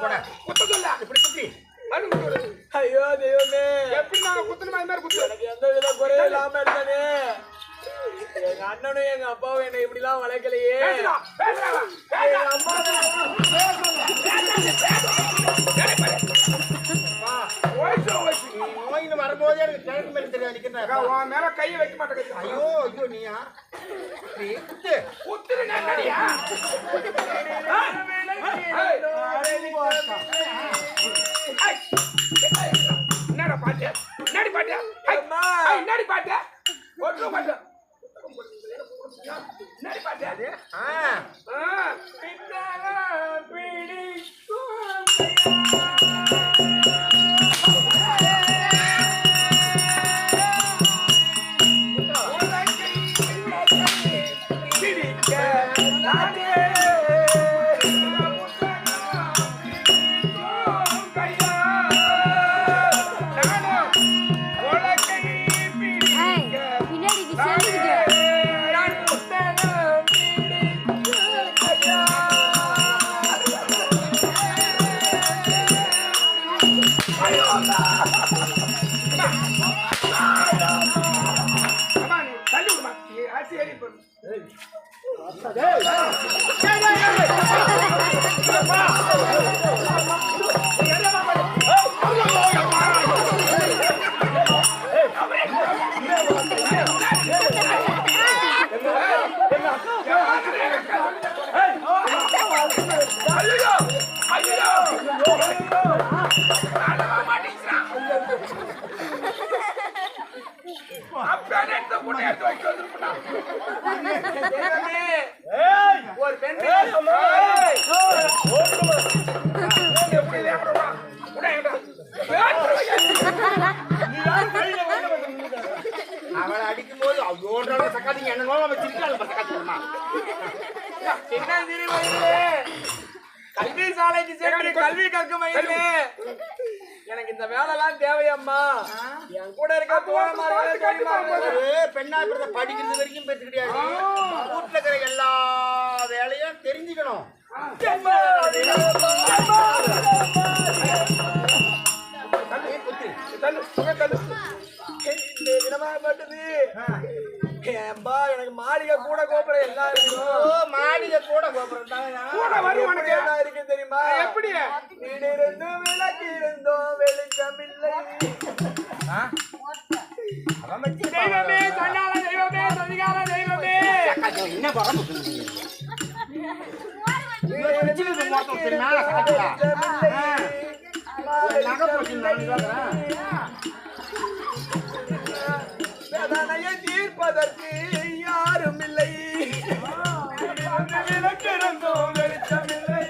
போட குத்த சொல்ல இப்படி குத்தி ஐயோ தெய்வமே எப்படி நான் குத்தணுமா இந்த மாதிரி குத்து எனக்கு எந்த வித குறையும் இல்லாம இருந்தனே எங்க அண்ணனும் எங்க அப்பாவும் என்ன இப்படி எல்லாம் வளர்க்கலையே வரும்போது எனக்கு கிழக்கு மேல தெரியாது மேல கையை வைக்க மாட்டேங்க ஐயோ ஐயோ நீயா என்னடா பாட்டு என்னடி பாட்டு என்னடி பாட்டு ஒன்று பாட்டு என்னடி பாட்டு அது அவளை அடிக்கும் போது அவ்வளோ சக்காத்தீங்க என்னமோ வச்சிருக்காங்க கல்வி சாலைக்கு சென்று கல்வி கற்கும் வயதிலே எனக்கு இந்த வேலைலாம் தேவையம்மா என் கூட இருக்க பெண்ணா படிக்கிறது வரைக்கும் பேச கிடையாது வீட்டுல இருக்கிற எல்லா வேலையும் தெரிஞ்சுக்கணும் எனக்கு மாளிகை கூட கோபுரம் எல்லாம் இருக்கும் மாளிகை கூட கோபுரம் இருக்கு தெரியுமா எப்படி வீடு இருந்தும் விளக்கு இருந்தோம் வெளிச்சமில்லை தெய்வமே தன்னால தெய்வமே சதிகார தெய்வமே என்ன வேதனையை தீர்ப்பதற்கு யாரும் இல்லை விளக்கிருந்தோம் வெளிச்சமில்லை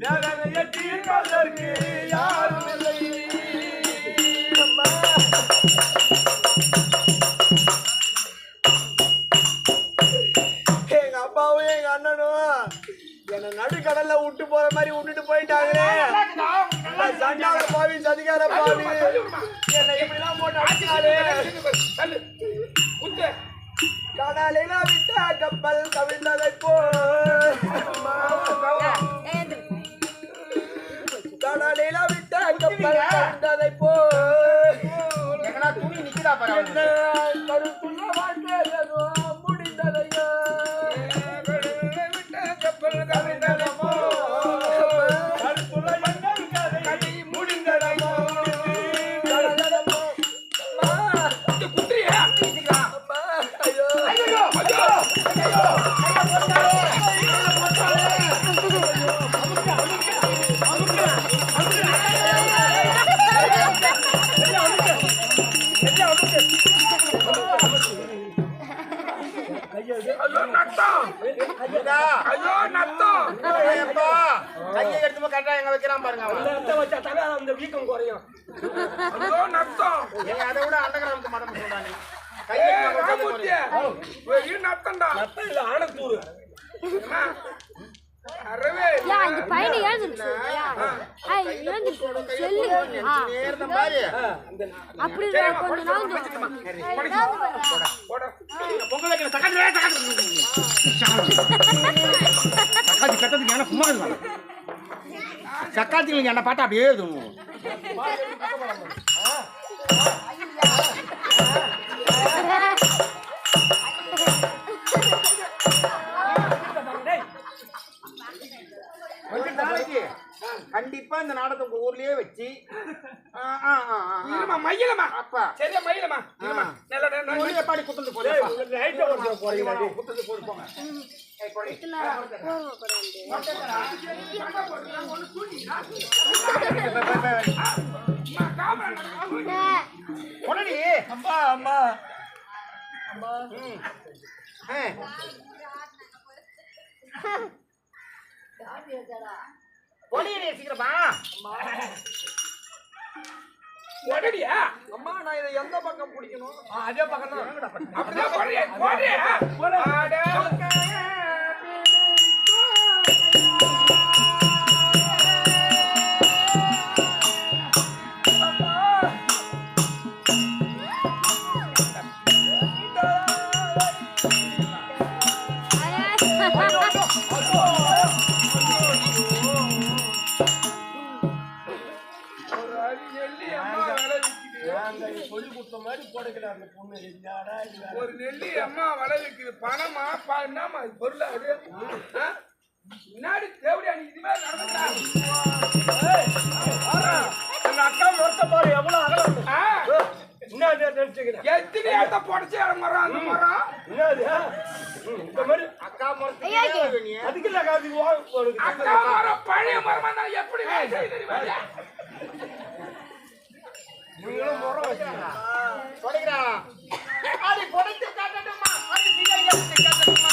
வேதனையை தீர்ப்பதற்கு யாரும் இல்லை எங்க அப்பாவும் எங்க அண்ணனும் என்ன நடுக்கடல்ல விட்டு போற மாதிரி விட்டுட்டு போயிட்டாங்களே சண்டால பாவி சதிகார பாவி என்ன இப்படிலாம் போட்டு அடிச்சாலே கடலில விட்ட கப்பல் கவிழ்ந்ததை போல் கடலில விட்ட கப்பல் கவிழ்ந்ததை போல் துணி நிக்கிறா கருத்துள்ள வாழ்க்கை முடிந்ததையோ கப்பல் கவிழ்ந்ததை கையை எடுத்து கரெக்டா எங்க வைக்கிறான் பாருங்க அந்த வீக்கம் குறையும் அதை விட அண்டகிராமத்து மடம் சொல்றாங்க ஆனத்தூர் பையனை அப்படி கொஞ்ச நாள் கட்டத்துக்கு என்ன சும்மா இருக்கலாம் சக்காத்திங்களுக்கு என்ன பார்த்தா அப்படியே தோணும் கொஞ்ச நாளைக்கு கண்டிப்பா இந்த நாடகத்தை உங்க ஊர்லயே வச்சு மயிலமா அப்பா சரியா மயிலமா நல்ல பாடி குத்துட்டு போறீங்க குத்துட்டு போங்க உடனே அம்மா அம்மா அம்மா பொடியை சீக்கிரமா உடனடியா அம்மா நான் இதை எந்த பக்கம் பிடிக்கணும் அதே பக்கம் தான் அப்படிதான் போடுறேன் சொல்லி கொடுத்த மாதிரி போடுகிறார் அந்த பொண்ணு ஒரு நெல்லி அம்மா வளை வைக்குது பணமா என்னமா பொருள் அது முன்னாடி தேவடியா நீ இதுவே நடந்தா எங்க அக்கா மரத்தை பாரு எவ்வளவு அகலம் என்ன நினைச்சுக்கிறேன் எத்தனை இடத்த புடச்சு மரம் அந்த மரம் என்னது இந்த மாதிரி அக்கா மரத்துக்கு அதுக்கு இல்ல காது அக்கா மரம் பழைய மரமா இருந்தாலும் எப்படி தெரியுமா நீங்களும் முறம் வச்சுக்கா சொல்லுகிறான் அது கொடுத்து காட்டணுமா அது சிலையை காட்டணுமா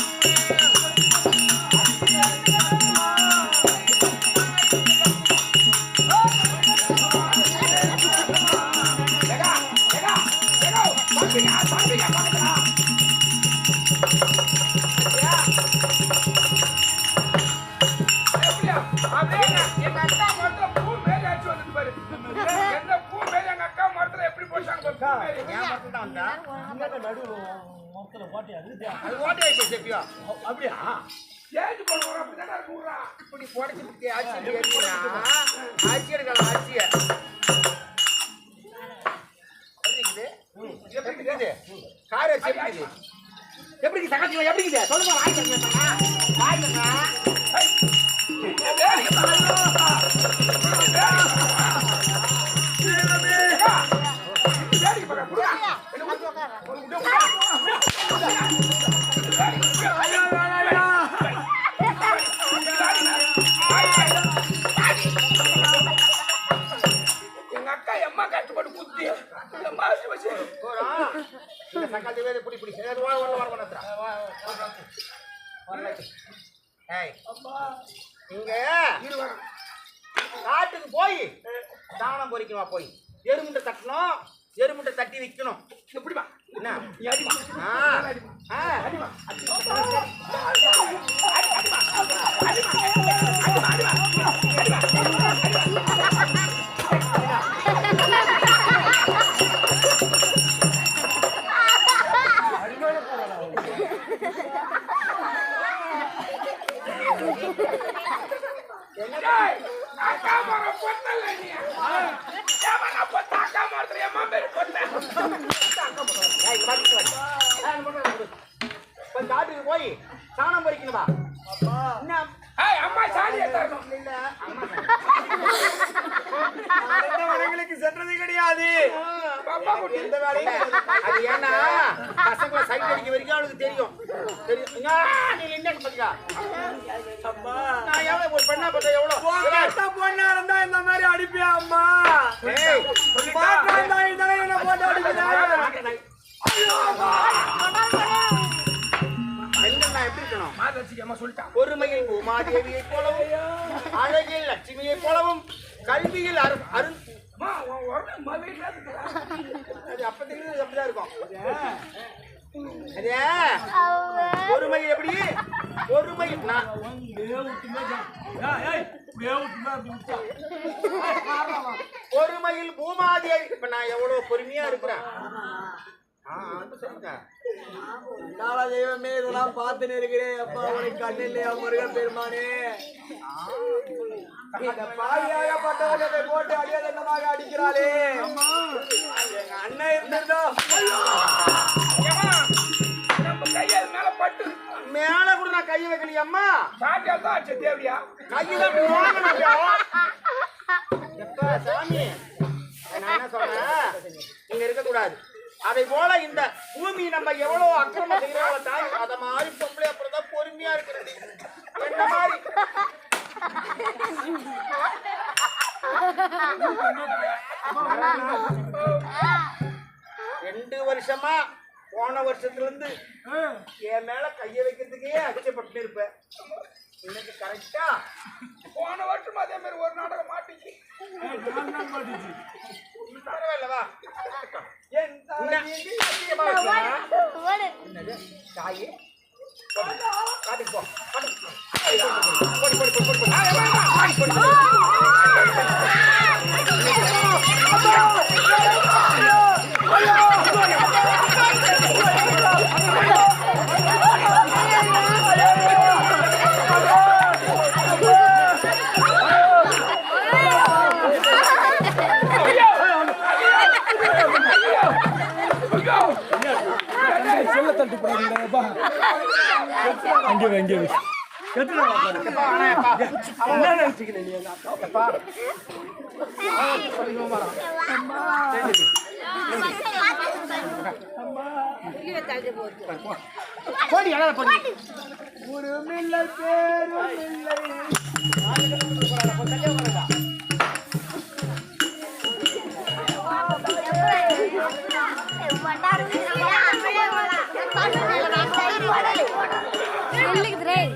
எங்க அக்கா மரத்துல பூ மேல அடிச்சு வந்து பாரு எந்த பூ மேல எங்க அக்கா மரத்துல எப்படி போட்டாங்க மொத்தத்துல போட்டியா அது ஓட்டையாச்சு செப்பியா அப்படியா ஏஞ்சு போடுறோம் அப்படிதான் இருக்குறா இப்படி போடச்சு ஆட்சி ஏறினா ஆட்சி எடுக்கலாம் ஆட்சியை எப்படி இருக்குது கார் எப்படி எப்படி சகஜமா எப்படி இருக்குது சொல்லுங்க ஆயிடுங்க எங்க அக்கா எம்மா கட்டுப்பட்டு குத்தி எம்மா சக்காத்தி வேறு பிடி பிடி இங்க காட்டுக்கு போய் தானம் பொறிக்கணுமா போய் எருமுட்டை தட்டணும் எருமுட்டை தட்டி வைக்கணும் எப்படிமா என்ன அக்கா மரம் பொண்ணல்ல நீ ஏமா பொண்ணு அக்கா மரத்துல எம்மா பேரு காட்டுக்கு போய் சாணம் பறிக்கணுமா அம்மா சாணி எடுத்தாரணும் வனங்களுக்கு சென்றது கிடையாது எந்த வேலையும் அது ஏன்னா பசங்களை சைட் அடிக்க வரைக்கும் அவளுக்கு தெரியும் நான் எவ்வளவு ஒரு பெண்ணா பார்த்தா எவ்வளவு பொண்ணா இருந்தா இந்த மாதிரி அடிப்பியா அம்மா பாட்டா இருந்தா இதெல்லாம் என்ன போட்டு அடிக்கிறேன் எப்படி இருக்கணும் மாதச்சிக்கம்மா சொல்லிட்டான் பொறுமையில் உமாதேவியை போலவும் அழகில் லட்சுமியை போலவும் கல்வியில் அருண் அது அப்பத்திலிருந்து அப்படிதான் இருக்கும் அதே பொறுமை எப்படி பொறுமை பொறுமையில் பூமாதேவி இப்ப நான் எவ்வளவு பொறுமையா இருக்கிறேன் சொல்லுங்க. நாள தெய்வமே இதெல்லாம் பார்த்துன்னு இருக்கிறேன். அப்பா உனக்கு கண்ணு இல்லையா முருக பெருமானே? இந்த பாவியாகப்பட்டவர்களை போட்டு அடியதண்டமாக அடிக்கிறாளே. எங்க அண்ணன் இருந்திருந்தா நம்ம கையை மேல பட்டு மேல கூட நான் கையை வைக்கலையே அம்மா. சாட்டியால் தான் ஆச்சு தேவடியா. கையில எப்ப சாமி நான் என்ன சொல்றேன், இங்க இருக்க கூடாது. அதை போல இந்த பூமி நம்ம எவ்வளவு அக்கிரமம் செய்யறோம் தாய், அத மாதிரி பொம்பளை அப்புறம் தான் பொறுமையா இருக்கிறது. என்ன மாதிரி 2 வருஷமா போன வருஷத்துல இருந்து என் மேல கைய வைக்கிறதுக்கே அச்சப்பட்டு இருப்பேன். இன்னைக்கு கரெக்டா போன வருஷம் அதே மாதிரி ஒரு நாடகம் மாட்டிச்சு. பரவாயில்லவா என் தாயே காட்டுக்கு போ. ஒரு மில்லை பேரும் சொல்லுகிறேன்.